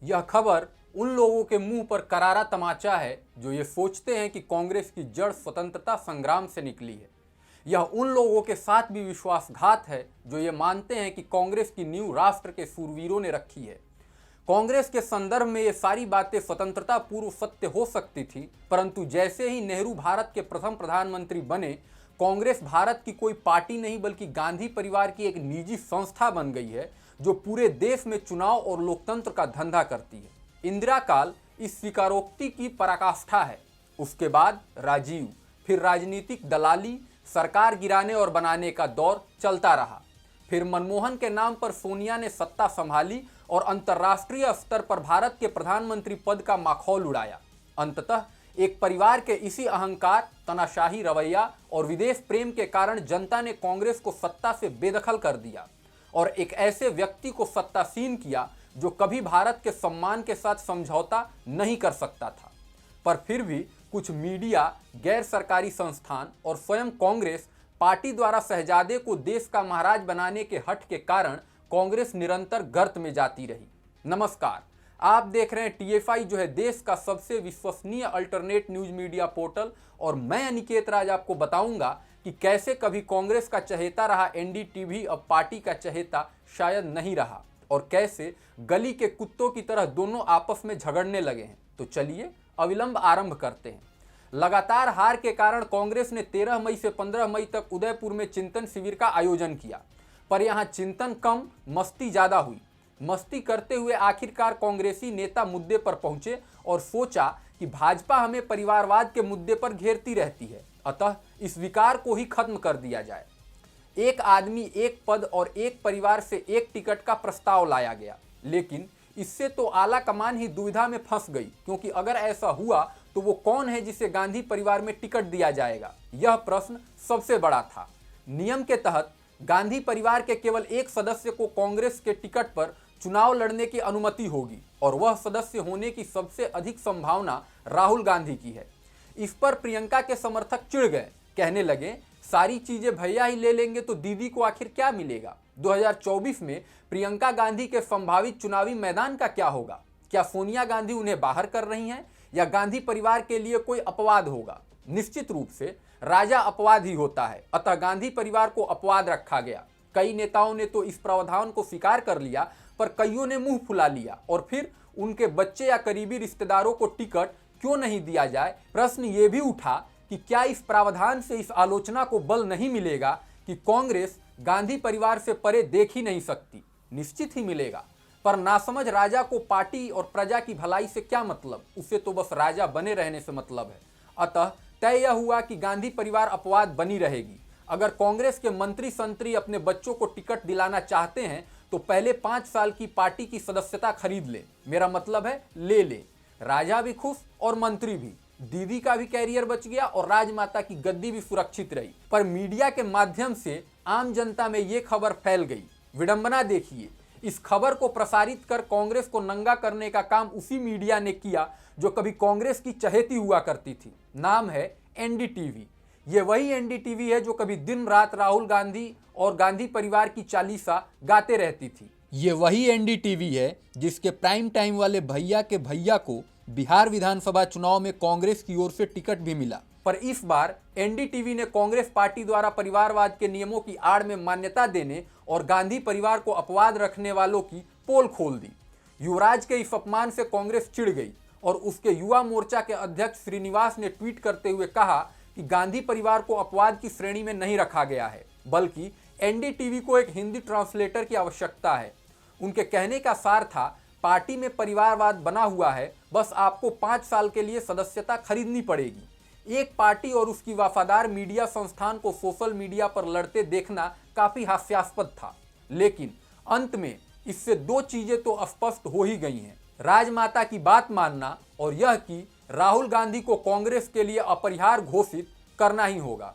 यह खबर उन लोगों के मुंह पर करारा तमाचा है जो ये सोचते हैं कि कांग्रेस की जड़ स्वतंत्रता संग्राम से निकली है। यह उन लोगों के साथ भी विश्वासघात है जो ये मानते हैं कि कांग्रेस की नींव राष्ट्र के शूरवीरों ने रखी है। कांग्रेस के संदर्भ में ये सारी बातें स्वतंत्रता पूर्व सत्य हो सकती थी, परंतु जैसे ही नेहरू भारत के प्रथम प्रधानमंत्री बने, कांग्रेस भारत की कोई पार्टी नहीं बल्कि गांधी परिवार की एक निजी संस्था बन गई है जो पूरे देश में चुनाव और लोकतंत्र का धंधा करती है। इंदिरा काल इस स्वीकारोक्ति की पराकाष्ठा है। उसके बाद राजीव, फिर राजनीतिक दलाली, सरकार गिराने और बनाने का दौर चलता रहा। फिर मनमोहन के नाम पर सोनिया ने सत्ता संभाली और अंतर्राष्ट्रीय स्तर पर भारत के प्रधानमंत्री पद का माखौल उड़ाया। अंततः एक परिवार के इसी अहंकार, तानाशाही रवैया और विदेश प्रेम के कारण जनता ने कांग्रेस को सत्ता से बेदखल कर दिया और एक ऐसे व्यक्ति को सत्तासीन किया जो कभी भारत के सम्मान के साथ समझौता नहीं कर सकता था। पर फिर भी कुछ मीडिया, गैर सरकारी संस्थान और स्वयं कांग्रेस पार्टी द्वारा शहजादे को देश का महाराज बनाने के हठ के कारण कांग्रेस निरंतर गर्त में जाती रही। नमस्कार, आप देख रहे हैं टीएफआई, जो है देश का सबसे विश्वसनीय अल्टरनेट न्यूज मीडिया पोर्टल, और मैं अनिकेत राज आपको बताऊंगा कि कैसे कभी कांग्रेस का चहेता रहा एनडीटीवी अब पार्टी का चहेता शायद नहीं रहा, और कैसे गली के कुत्तों की तरह दोनों आपस में झगड़ने लगे हैं। तो चलिए अविलंब आरंभ करते हैं। लगातार हार के कारण कांग्रेस ने 13 मई से 15 मई तक उदयपुर में चिंतन शिविर का आयोजन किया, पर यहां चिंतन कम, मस्ती ज्यादा हुई। मस्ती करते हुए आखिरकार कांग्रेसी नेता मुद्दे पर पहुंचे और सोचा कि भाजपा हमें परिवारवाद के मुद्दे पर घेरती रहती है, अतः इस विकार को ही खत्म कर दिया जाए। एक आदमी, एक पद और एक परिवार से एक टिकट का प्रस्ताव लाया गया, लेकिन इससे तो आला कमान ही दुविधा में फंस गई, क्योंकि अगर ऐसा हुआ तो वो कौन है जिसे गांधी परिवार में टिकट दिया जाएगा, यह प्रश्न सबसे बड़ा था। नियम के तहत गांधी परिवार के केवल एक सदस्य को कांग्रेस के टिकट पर चुनाव लड़ने की अनुमति होगी, और वह सदस्य होने की सबसे अधिक संभावना राहुल गांधी की है। इस पर प्रियंका के समर्थक चिढ़ गए, कहने लगे सारी चीजें भैया ही ले लेंगे तो दीदी को आखिर क्या मिलेगा। 2024 में प्रियंका गांधी के संभावित चुनावी मैदान का क्या होगा? क्या सोनिया गांधी उन्हें बाहर कर रही हैं या गांधी परिवार के लिए कोई अपवाद होगा? निश्चित रूप से राजा अपवाद ही होता है, अतः गांधी परिवार को अपवाद रखा गया। कई नेताओं ने तो इस प्रावधान को स्वीकार कर लिया, पर कईयों ने मुंह फुला लिया और फिर उनके बच्चे या करीबी रिश्तेदारों को टिकट क्यों नहीं दिया जाए। प्रश्न ये भी उठा कि क्या इस प्रावधान से इस आलोचना को बल नहीं मिलेगा कि कांग्रेस गांधी परिवार से परे देख ही नहीं सकती? निश्चित ही मिलेगा, पर नासमझ राजा को पार्टी और प्रजा की भलाई से क्या मतलब, उसे तो बस राजा बने रहने से मतलब है। अतः तय यह हुआ कि गांधी परिवार अपवाद बनी रहेगी। अगर कांग्रेस के मंत्री संतरी अपने बच्चों को टिकट दिलाना चाहते हैं तो पहले 5 साल की पार्टी की सदस्यता खरीद ले, मेरा मतलब है ले ले। राजा भी खुश और मंत्री भी, दीदी का भी कैरियर बच गया और राजमाता की गद्दी भी सुरक्षित रही। पर मीडिया के माध्यम से आम जनता में ये खबर फैल गई। विडंबना देखिए, इस खबर को प्रसारित कर कांग्रेस को नंगा करने का काम उसी मीडिया ने किया जो कभी कांग्रेस की चहेती हुआ करती थी। नाम है एनडीटीवी। ये वही एनडीटीवी है जो कभी दिन रात राहुल गांधी और गांधी परिवार की चालीसा गाते रहती थी। ये वही एनडीटीवी है जिसके प्राइम टाइम वाले भैया के भैया को बिहार विधानसभा चुनाव में कांग्रेस की ओर से टिकट भी मिला। पर इस बार एनडीटीवी ने कांग्रेस पार्टी द्वारा परिवारवाद के नियमों की आड़ में मान्यता देने और गांधी परिवार को अपवाद रखने वालों की पोल खोल दी। युवराज के इस अपमान से कांग्रेस चिढ़ गई और उसके युवा मोर्चा के अध्यक्ष श्रीनिवास ने ट्वीट करते हुए कहा कि गांधी परिवार को अपवाद की श्रेणी में नहीं रखा गया है, बल्कि एनडीटीवी को एक हिंदी ट्रांसलेटर की आवश्यकता है। उनके कहने का सार था, पार्टी में परिवारवाद बना हुआ है, बस आपको 5 साल के लिए सदस्यता खरीदनी पड़ेगी। एक पार्टी और उसकी वफादार मीडिया संस्थान को सोशल मीडिया पर लड़ते देखना काफी हास्यास्पद था, लेकिन अंत में इससे 2 चीजें तो स्पष्ट हो ही गई हैं। राजमाता की बात मानना और यह कि राहुल गांधी को कांग्रेस के लिए अपरिहार्य घोषित करना ही होगा।